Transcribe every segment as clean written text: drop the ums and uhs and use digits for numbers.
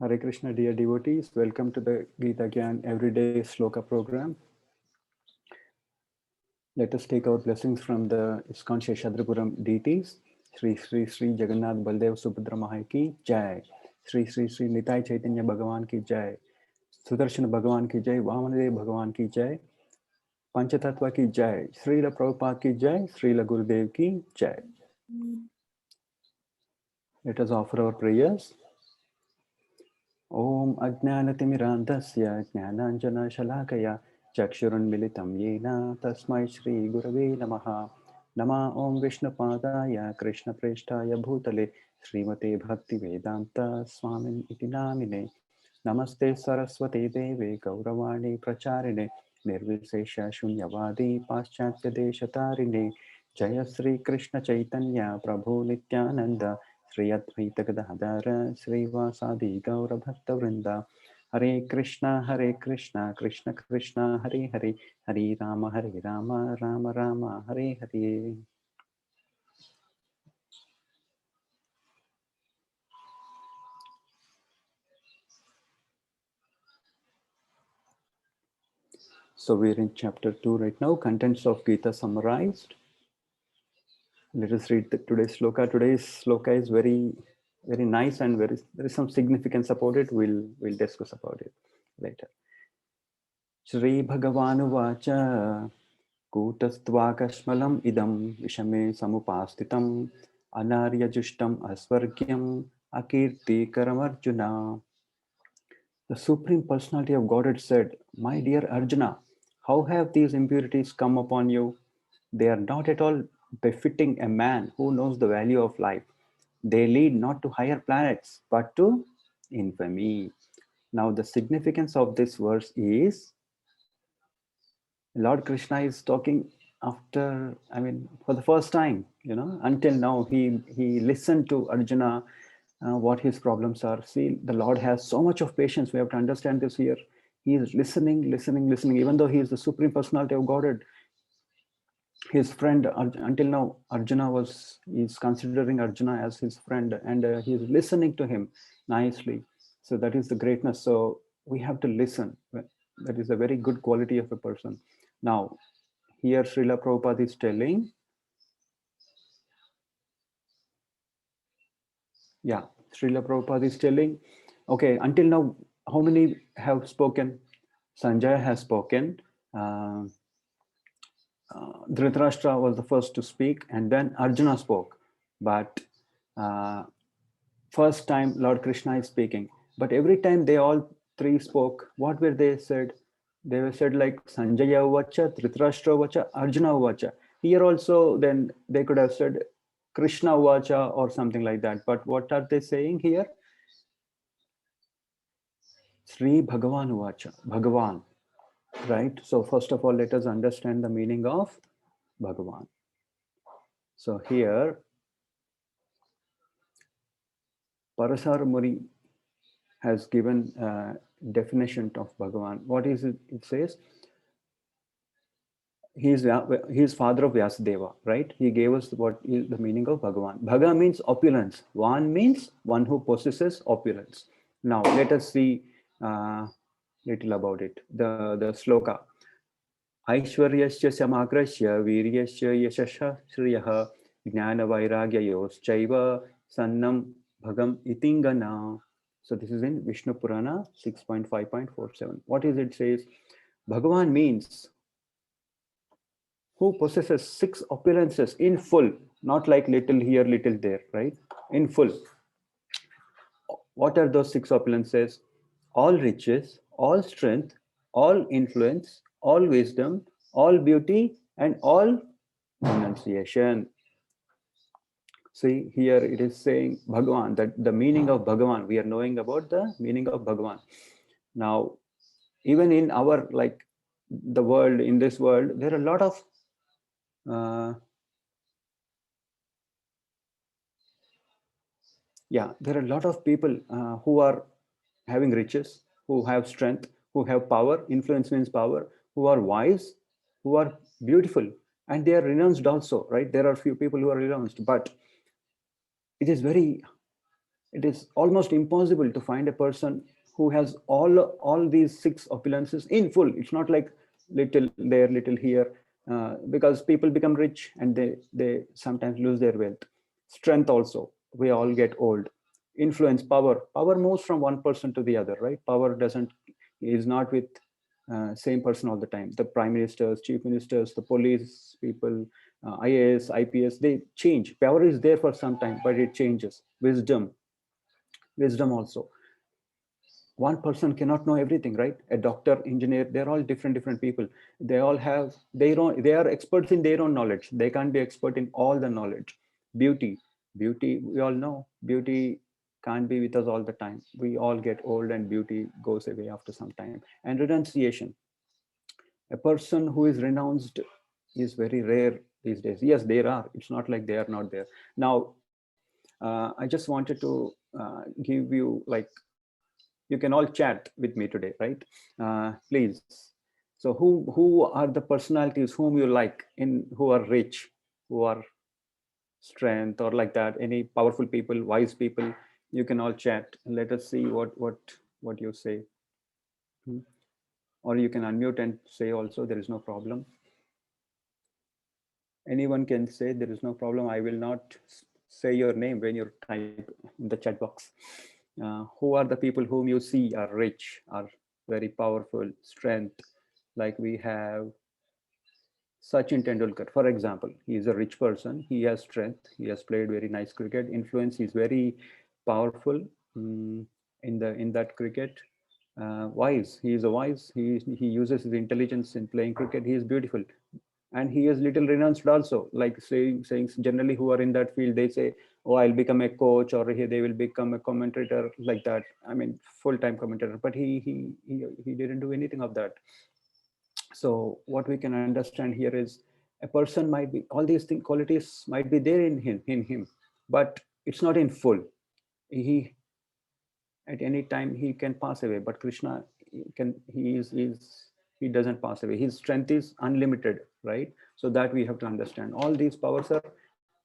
Hare Krishna, dear devotees. Welcome to the Gita Gyan Everyday Sloka program. Let us take our blessings from the ISKCON Sheshadrapuram deities. Sri Sri Sri Jagannath Baldev Subhadra Mahai ki Jai. Sri Sri Sri Nitai Chaitanya Bhagavan ki Jai. Sudarshan Bhagavan ki Jai. Vamanadev Bhagavan ki Jai. Panchatattva ki Jai. Srila Prabhupada ki Jai. Srila Gurudev ki Jai. Let us offer our prayers. Om Ajnanatimirandasya Jnananjana Shalakaya Chakshurunmilitam Yena Tasmai Shri Gurave Namaha Nama Om Vishnupadaya Krishna Preshtaya Bhutale Srimate Bhakti Vedanta Swamin Iti Namine Namaste Saraswate Deve Gauravani Pracharine Nirvisesha Shunyavadi Paschatya Deshatarine Jaya Sri Krishna Chaitanya Prabhu Nityananda Sri Advaita Gadadhara Sri Vasadi Gaura Bhakta Vrinda Hare Krishna Krishna Krishna Hare Hare Hare Rama Rama Rama Hare Hare. So we're in chapter 2 right now, contents of Gita summarized. Let us read today's sloka. Today's sloka is very, very nice and there is some significance about it. We'll discuss about it later. Shri Bhagavanu Vacha Kutastva idam Vishame Samupastitam Anarya Jushtam Asvargyam Akirti Karamarjuna. The Supreme Personality of Godhead said, "My dear Arjuna, how have these impurities come upon you? They are not at all befitting a man who knows the value of life. They lead not to higher planets, but to infamy." Now, the significance of this verse is Lord Krishna is talking after, for the first time, until now, he listened to Arjuna, what his problems are. See, the Lord has so much of patience. We have to understand this here. He is listening. Even though he is the Supreme Personality of Godhead, his friend, until now, he's considering Arjuna as his friend, and he's listening to him nicely. So that is the greatness. So we have to listen. That is a very good quality of a person. Now, here Srila Prabhupada is telling, Srila Prabhupada is telling, okay, until now, how many have spoken? Sanjaya has spoken. Dhritarashtra was the first to speak, and then Arjuna spoke. But first time Lord Krishna is speaking. But every time they all three spoke, what were they said? They were said like Sanjaya Uvacha, Dhritarashtra Uvacha, Arjuna Uvacha. Here also, then they could have said Krishna Uvacha or something like that. But what are they saying here? Sri Bhagavan Uvacha, Bhagavan. Right? So first of all, let us understand the meaning of Bhagavan. So here, Parasar Muri has given a definition of Bhagavan. What is it? It says, he is father of Vyasadeva, right? He gave us what is the meaning of Bhagavan. Bhaga means opulence. Van means one who possesses opulence. Now, let us see little about it. The sloka. Aishwaryasya samagrasya viryasya yashasha shriyah jnana vairagyayos sannam bhagam itingana. So this is in Vishnu Purana 6.5.47. What is it says? Bhagavan means who possesses 6 opulences in full, not like little here, little there, right? In full. What are those 6 opulences? All riches, all strength, all influence, all wisdom, all beauty, and all renunciation. See, here it is saying Bhagavan, that the meaning of Bhagavan, we are knowing about the meaning of Bhagavan. Now, even in our, like the world, in this world, there are a lot of there are a lot of people who are having riches, who have strength, who have power. Influence means power, who are wise, who are beautiful, and they are renounced also, right? There are few people who are renounced, but it is very It is almost impossible to find a person who has all these six opulences in full. It's not like little there, little here, because people become rich and they sometimes lose their wealth. Strength also, we all get old. Influence, power moves from one person to the other, right? Power doesn't is not with same person all the time. The prime ministers, chief ministers, the police people, IAS, IPS, they change. Power is there for some time, but it changes. Wisdom also, one person cannot know everything, right? A doctor, engineer, they're all different people. They all have their own, they are experts in their own knowledge. They can't be expert in all the knowledge. Beauty, we all know beauty can't be with us all the time. We all get old and beauty goes away after some time. And renunciation, a person who is renounced is very rare these days. Yes, there are, it's not like they are not there. Now, I just wanted to give you, like, you can all chat with me today, right? Please. So who are the personalities whom you like, in who are rich, who are strength, or like that? Any powerful people, wise people? You can all chat. Let us see what you say. Hmm. Or you can unmute and say also. There is no problem. Anyone can say, there is no problem. I will not say your name when you type in the chat box. Who are the people whom you see are rich, are very powerful, strength? Like we have Sachin Tendulkar, for example. He is a rich person. He has strength. He has played very nice cricket. Influence is very powerful, mm, in that cricket. Wise. He is a wise. He uses his intelligence in playing cricket. He is beautiful, and he is little renounced also. Like saying generally who are in that field, they say, "Oh, I'll become a coach," or they will become a commentator, like that. I mean, full-time commentator. But he didn't do anything of that. So what we can understand here is, a person might be, all these qualities might be there in him, but it's not in full. He, at any time he can pass away, but Krishna he doesn't pass away. His strength is unlimited, right? So that we have to understand. All these powers are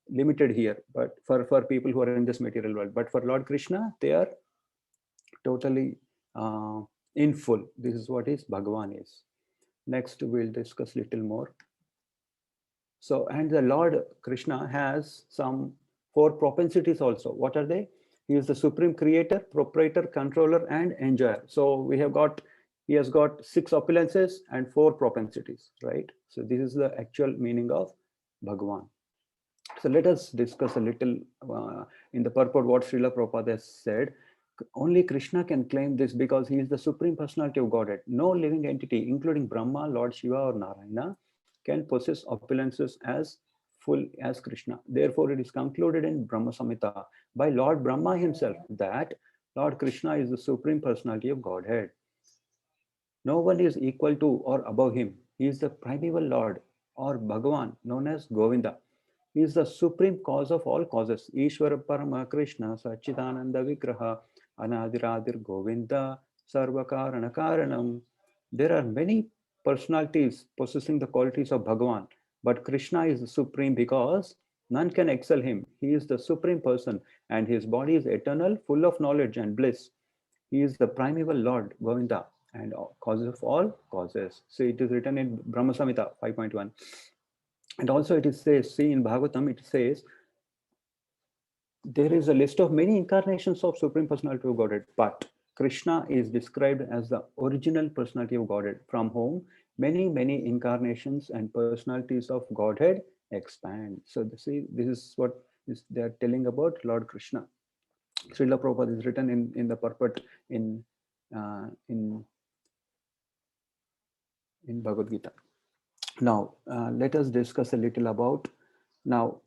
limited here, but for people who are in this material world. But for Lord Krishna, they are totally in full. This is what is Bhagavan is. Next, we'll discuss little more. So, and the Lord Krishna has some four propensities also. What are they? He is the supreme creator, proprietor, controller, and enjoyer. So we have got, he has got six opulences and four propensities, right? So this is the actual meaning of Bhagavan. So let us discuss a little in the purport what Srila Prabhupada has said. Only Krishna can claim this because he is the supreme personality of Godhead. No living entity, including Brahma, Lord Shiva, or Narayana, can possess opulences as full as Krishna. Therefore, it is concluded in Brahma Samhita by Lord Brahma himself that Lord Krishna is the supreme personality of Godhead. No one is equal to or above him. He is the primeval Lord, or Bhagavan, known as Govinda. He is the supreme cause of all causes. Ishvara Parama Krishna Sachidananda Vigraha Anadiradir Govinda Sarvakarana Karanam. There are many personalities possessing the qualities of Bhagavan, but Krishna is the supreme because none can excel him. He is the supreme person, and his body is eternal, full of knowledge and bliss. He is the primeval Lord, Govinda, and causes of all causes. So it is written in Brahma Samhita 5.1. And also it is says, see in Bhagavatam, it says, there is a list of many incarnations of Supreme Personality of Godhead, but Krishna is described as the original personality of Godhead, from whom many incarnations and personalities of Godhead expand. So see, this is what they are telling about Lord Krishna. Srila Prabhupada is written in the purport in Bhagavad Gita. Now, let us discuss a little about, now,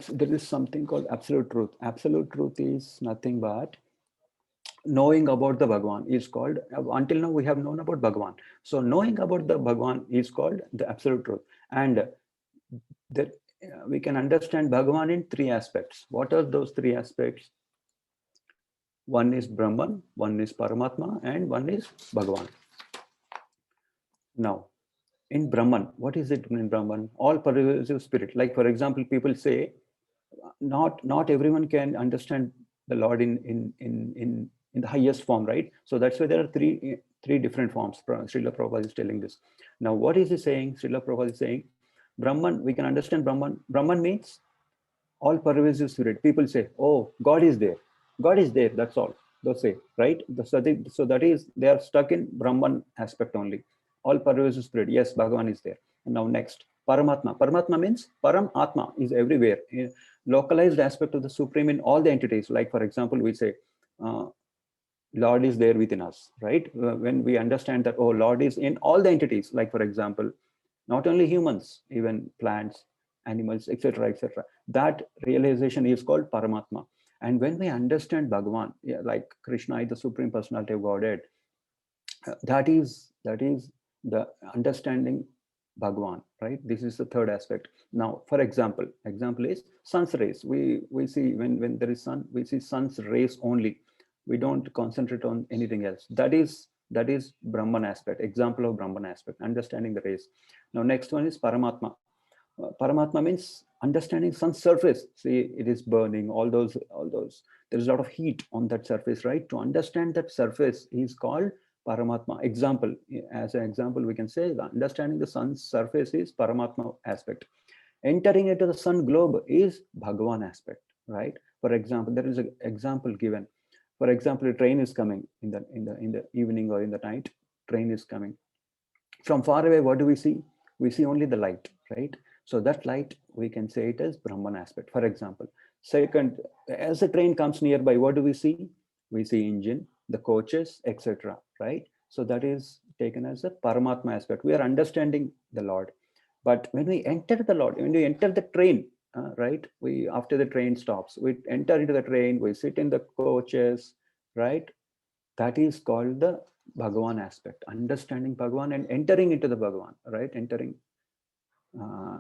there is something called absolute truth. Absolute truth is nothing but knowing about the Bhagavan is called, until now we have known about Bhagavan. So knowing about the Bhagavan is called the absolute truth. And that we can understand Bhagavan in three aspects. What are those three aspects? One is Brahman, one is Paramatma, and one is Bhagavan. Now, in Brahman, what is it in Brahman? All pervasive spirit. Like, for example, people say, not everyone can understand the Lord in the highest form, right? So that's why there are three different forms. Srila Prabhupada is telling this. Now, what is he saying? Srila Prabhupada is saying, Brahman, we can understand Brahman. Brahman means all pervasive spirit. People say, oh, God is there. God is there. That's all. They say, right? So that is, they are stuck in Brahman aspect only. All pervasive spirit. Yes, Bhagavan is there. And now next, Paramatma. Paramatma means Param Atma is everywhere. A localized aspect of the Supreme in all the entities. Like, for example, we say, uh, Lord is there within us, right? When we understand that, oh, Lord is in all the entities, like, for example, not only humans, even plants, animals, etc., etc. That realization is called Paramatma. And when we understand Bhagavan, yeah, like Krishna, the Supreme Personality of Godhead, that is the understanding Bhagavan, right? This is the third aspect. Now, for example is sun's rays. We see when there is sun, we see sun's rays only. We don't concentrate on anything else. That is Brahman aspect, example of Brahman aspect, understanding the rays. Now, next one is Paramatma. Paramatma means understanding sun's surface. See, it is burning, all those. There's a lot of heat on that surface, right? To understand that surface is called Paramatma. Example, as an example, we can say that understanding the sun's surface is Paramatma aspect. Entering into the sun globe is Bhagavan aspect, right? For example, there is an example given. For example, a train is coming in the evening or in the night. Train is coming from far away. What do we see? We see only the light, right? So that light, we can say it as Brahman aspect, for example. Second, as the train comes nearby, what do we see? We see engine, the coaches, etc., right? So that is taken as a Paramatma aspect. We are understanding the Lord. But when we enter the Lord, when we enter the train, right, we, after the train stops, we enter into the train, we sit in the coaches, right? That is called the Bhagavan aspect, understanding Bhagavan and entering into the Bhagavan, right? Entering, uh,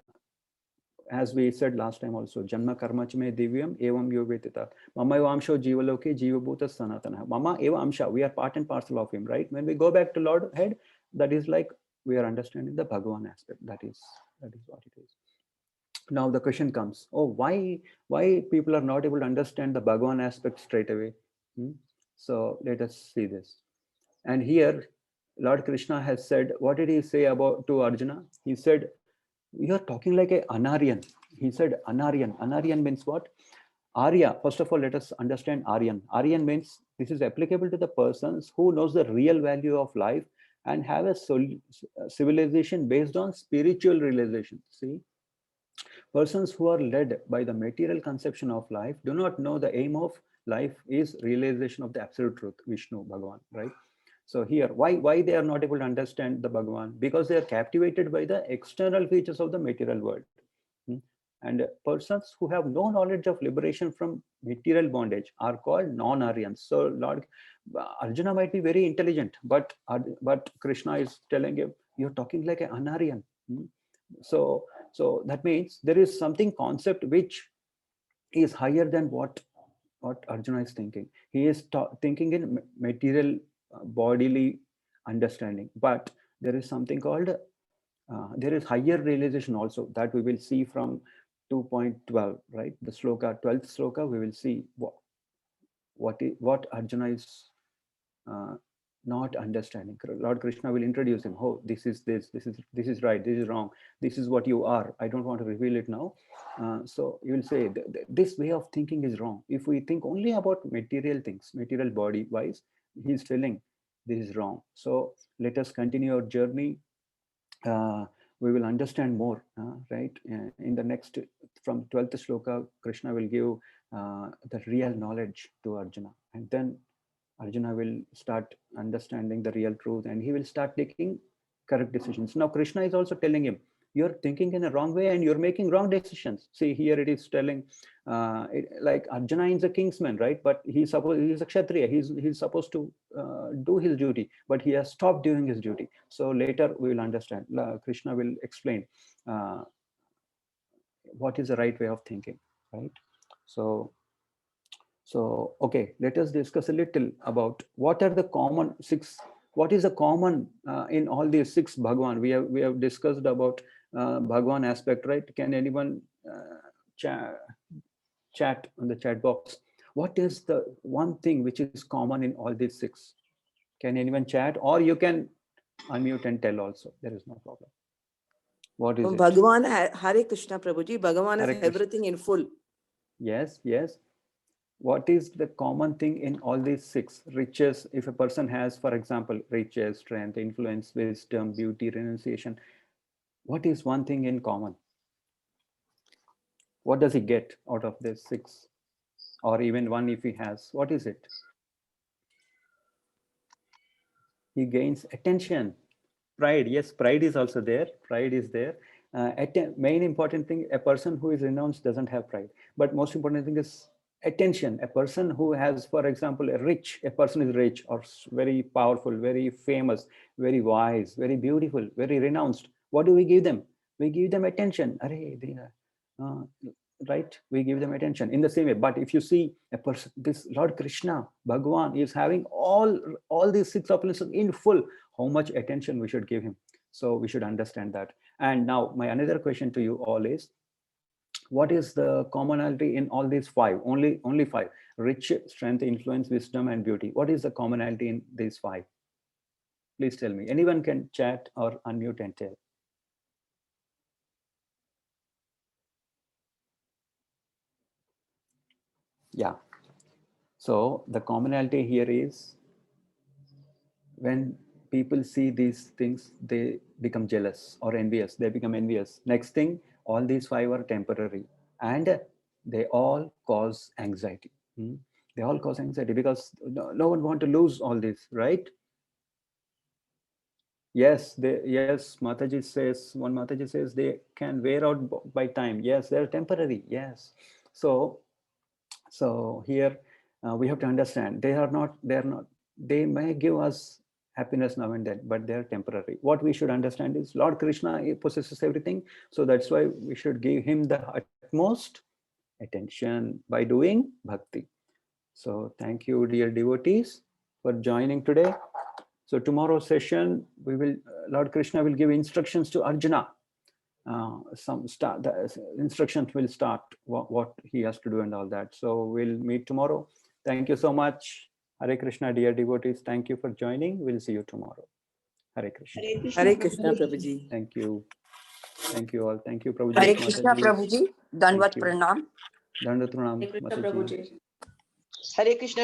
as we said last time also, Janma Karma Chame Divyam Evam Yogetita. Mama Eva Amsho Jivaloke Jivabhuta Sanatana. Mama Eva Amsha, we are part and parcel of him, right? When we go back to Lord head, that is like we are understanding the Bhagavan aspect. That is what it is. Now the question comes, oh, why people are not able to understand the Bhagavan aspect straight away? So let us see this. And here, Lord Krishna has said, what did he say about to Arjuna? He said, you're talking like a Anaryan. He said, Anaryan. Anaryan means what? Arya. First of all, let us understand Aryan. Aryan means this is applicable to the persons who knows the real value of life and have a civilization based on spiritual realization. See, persons who are led by the material conception of life do not know the aim of life is realization of the absolute truth, Vishnu, Bhagavan, right? So here, why they are not able to understand the Bhagavan? Because they are captivated by the external features of the material world. Hmm? And persons who have no knowledge of liberation from material bondage are called non-Aryans. So Lord Arjuna might be very intelligent, but Krishna is telling him, you're talking like an Anaryan. So that means there is something concept which is higher than what Arjuna is thinking. He is thinking in material, bodily understanding, but there is something called there is higher realization also that we will see from 2.12, right? The sloka, 12th sloka, we will see what Arjuna is uh, not understanding. Lord Krishna will introduce him. Oh, this is right, this is wrong, this is what you are. I don't want to reveal it now. So you will say this way of thinking is wrong. If we think only about material things, material body wise, he's telling this is wrong. So let us continue our journey. We will understand more, right? In the next, from 12th shloka, Krishna will give the real knowledge to Arjuna, and then Arjuna will start understanding the real truth and he will start taking correct decisions. Now, Krishna is also telling him, you're thinking in a wrong way and you're making wrong decisions. See, here it is telling, like Arjuna is a kingsman, right? But he's a Kshatriya. He's supposed to do his duty, but he has stopped doing his duty. So later we will understand. Krishna will explain what is the right way of thinking, right? So, okay, let us discuss a little about what are the common six. What is the common in all these six Bhagwan? We have discussed about Bhagwan aspect, right? Can anyone chat on the chat box? What is the one thing which is common in all these six? Can anyone chat, or you can unmute and tell also? There is no problem. What is it? Bhagavan, Hare Krishna, Prabhuji. Bhagavan is Hare Krishna. everything in full. Yes, yes. What is the common thing in all these six? Riches, if a person has, for example, riches, strength, influence, wisdom, beauty, renunciation, what is one thing in common? What does he get out of this six? Or even one if he has, what is it? He gains attention. Pride, yes, pride is also there. Pride is there. Main important thing, a person who is renounced doesn't have pride. But most important thing is attention. A person who has, for example, a person is rich or very powerful, very famous, very wise, very beautiful, very renounced. What do we give them? We give them attention. Right? We give them attention in the same way. But if you see a person, this Lord Krishna, Bhagavan, is having all these six opulence in full, how much attention we should give him. So we should understand that. And now my another question to you all is, what is the commonality in all these five? Only five: rich, strength, influence, wisdom, and beauty. What is the commonality in these five? Please tell me. Anyone can chat or unmute and tell. Yeah. So the commonality here is, when people see these things, they become jealous or envious. They become envious. Next thing, all these five are temporary, and they all cause anxiety. They all cause anxiety because no one want to lose all this, right? Yes, one Mataji says they can wear out by time. Yes, they're temporary. Yes. So here we have to understand, they may give us happiness now and then, but they're temporary. What we should understand is Lord Krishna, he possesses everything. So that's why we should give him the utmost attention by doing bhakti. So thank you, dear devotees, for joining today. So tomorrow's session, Lord Krishna will give instructions to Arjuna. The instructions will start what he has to do and all that. So we'll meet tomorrow. Thank you so much. Hare Krishna, dear devotees. Thank you for joining. We'll see you tomorrow. Hare Krishna. Hare Krishna, Prabhuji. Thank you. Thank you all. Thank you, Prabhuji. Hare Krishna, Prabhuji. Dandavat pranam. Dandavat pranam, Mataji. Hare Krishna.